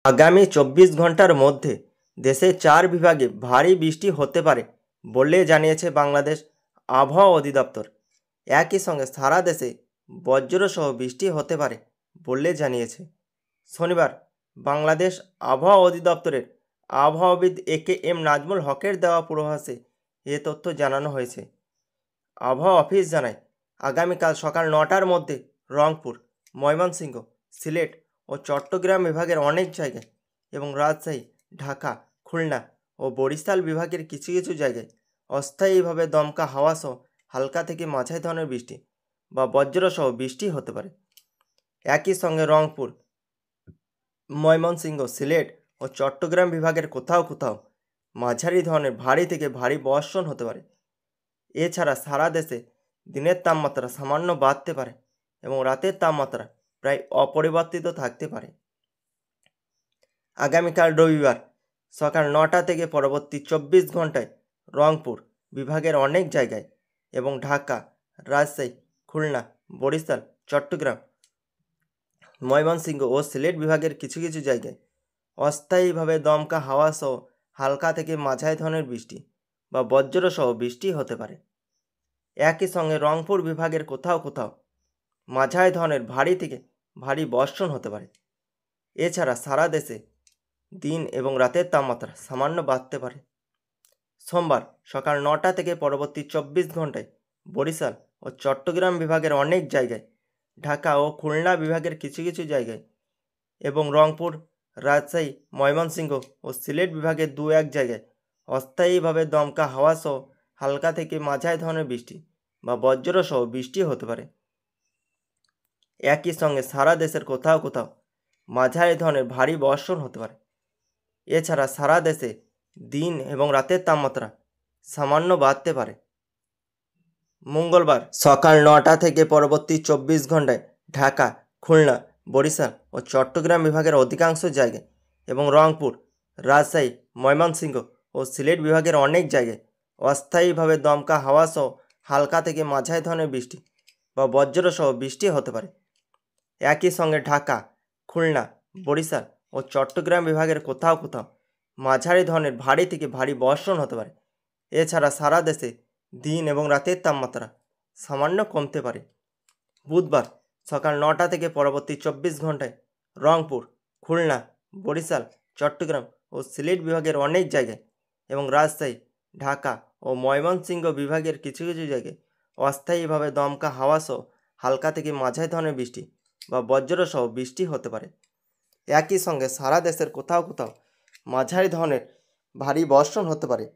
আগামী 24 ঘন্টার মধ্যে দেশের 4 বিভাগে ভারী বৃষ্টি হতে পারে বলে জানিয়েছে বাংলাদেশ আবহাওয়া অধিদপ্তর। একই সঙ্গে সারা দেশে বজ্রসহ বৃষ্টি হতে পারে বলে জানিয়েছে। শনিবার বাংলাদেশ আবহাওয়া অধিদপ্তরের আবহাওয়াবিদ AKM নাজমুল হকের দেওয়া পূর্বাভাসে এ তথ্য জানানো হয়েছে। আবহাওয়া অফিস জানায়, আগামীকাল সকাল 9টার মধ্যে রংপুর, ময়মনসিংহ, সিলেট ও চট্টগ্রাম বিভাগের অনেক জায়গায় এবং রাজশাহী, ঢাকা, খুলনা ও বরিশাল বিভাগের কিছু কিছু জায়গায় অস্থায়ীভাবে দমকা হাওয়াসহ হালকা থেকে মাঝারি ধরনের বৃষ্টি বা বজ্রসহ বৃষ্টি হতে পারে। একই সঙ্গে রংপুর, ময়মনসিংহ, সিলেট ও চট্টগ্রাম বিভাগের কোথাও কোথাও মাঝারি ধরনের ভারী থেকে ভারী বর্ষণ হতে পারে। এছাড়া সারা দেশে দিনের তাপমাত্রা সামান্য বাড়তে পারে এবং রাতের তাপমাত্রা প্রায় অপরিবর্তিত থাকতে পারে। আগামীকাল রবিবার সকাল 9টা থেকে পরবর্তী 24 ঘন্টায় রংপুর বিভাগের অনেক জায়গায় এবং ঢাকা, রাজশাহী, খুলনা, বরিশাল, চট্টগ্রাম, ময়মনসিংহ ও সিলেট বিভাগের কিছু কিছু জায়গায় অস্থায়ীভাবে দমকা হাওয়া সহ হালকা থেকে মাঝারি ধরনের বৃষ্টি বা বজ্রসহ বৃষ্টি হতে পারে। একই সঙ্গে রংপুর বিভাগের কোথাও কোথাও মাঝারি ধরনের ভারী থেকে ভারী বর্ষণ হতে পারে। এছাড়া সারা দেশে দিন এবং রাতের তাপমাত্রা সামান্য বাড়তে পারে। সোমবার সকাল 9টা থেকে পরবর্তী 24 ঘন্টায় বরিশাল ও চট্টগ্রাম বিভাগের অনেক জায়গায়, ঢাকা ও খুলনা বিভাগের কিছু কিছু জায়গায় এবং রংপুর, রাজশাহী, ময়মনসিংহ ও সিলেট বিভাগের 2-1 জায়গায় অস্থায়ীভাবে দমকা হাওয়া সহ হালকা থেকে মাঝারি ধরনের বৃষ্টি বা বজ্রসহ বৃষ্টি হতে পারে। একই সঙ্গে সারা দেশের কোথাও কোথাও মাঝারি ধরনের ভারী বর্ষণ হতে পারে। এছাড়া সারা দেশে দিন এবং রাতের তাপমাত্রা সামান্য বাড়তে পারে। মঙ্গলবার সকাল 9টা থেকে পরবর্তী 24 ঘন্টায় ঢাকা, খুলনা, বরিশাল ও চট্টগ্রাম বিভাগের অধিকাংশ জায়গায় এবং রংপুর, রাজশাহী, ময়মনসিংহ ও সিলেট বিভাগের অনেক জায়গায় অস্থায়ীভাবে দমকা হাওয়া সহ হালকা থেকে মাঝারি ধরনের বৃষ্টি বা বজ্রসহ বৃষ্টি হতে পারে। একই সঙ্গে ঢাকা, খুলনা, বরিশাল ও চট্টগ্রাম বিভাগের কোথাও কোথাও মাঝারি ধরনের ভারী থেকে ভারী বর্ষণ হতে পারে। এছাড়া সারা দেশে দিন এবং রাতের তাপমাত্রা সামান্য কমতে পারে। বুধবার সকাল 9টা থেকে পরবর্তী 24 ঘন্টায় রংপুর, খুলনা, বরিশাল, চট্টগ্রাম ও সিলেট বিভাগের অনেক জায়গায় এবং রাজশাহী, ঢাকা ও ময়মনসিংহ বিভাগের কিছু কিছু জায়গায় অস্থায়ীভাবে দমকা হাওয়া সহ হালকা থেকে মাঝারি ধরনের বৃষ্টি বা বজ্রসহ বৃষ্টি হতে পারে। একই সঙ্গে সারা দেশের কোথাও কোথাও মাঝারি ধরনের ভারী বর্ষণ হতে পারে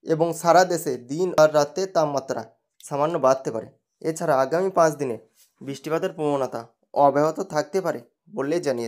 এবং সারা দেশে দিন আর রাতের তাপমাত্রা সামান্য বাড়তে পারে। এছাড়া আগামী 5 দিনে বৃষ্টিপাতের প্রবণতা অব্যাহত থাকতে পারে বলে জানিয়েছে।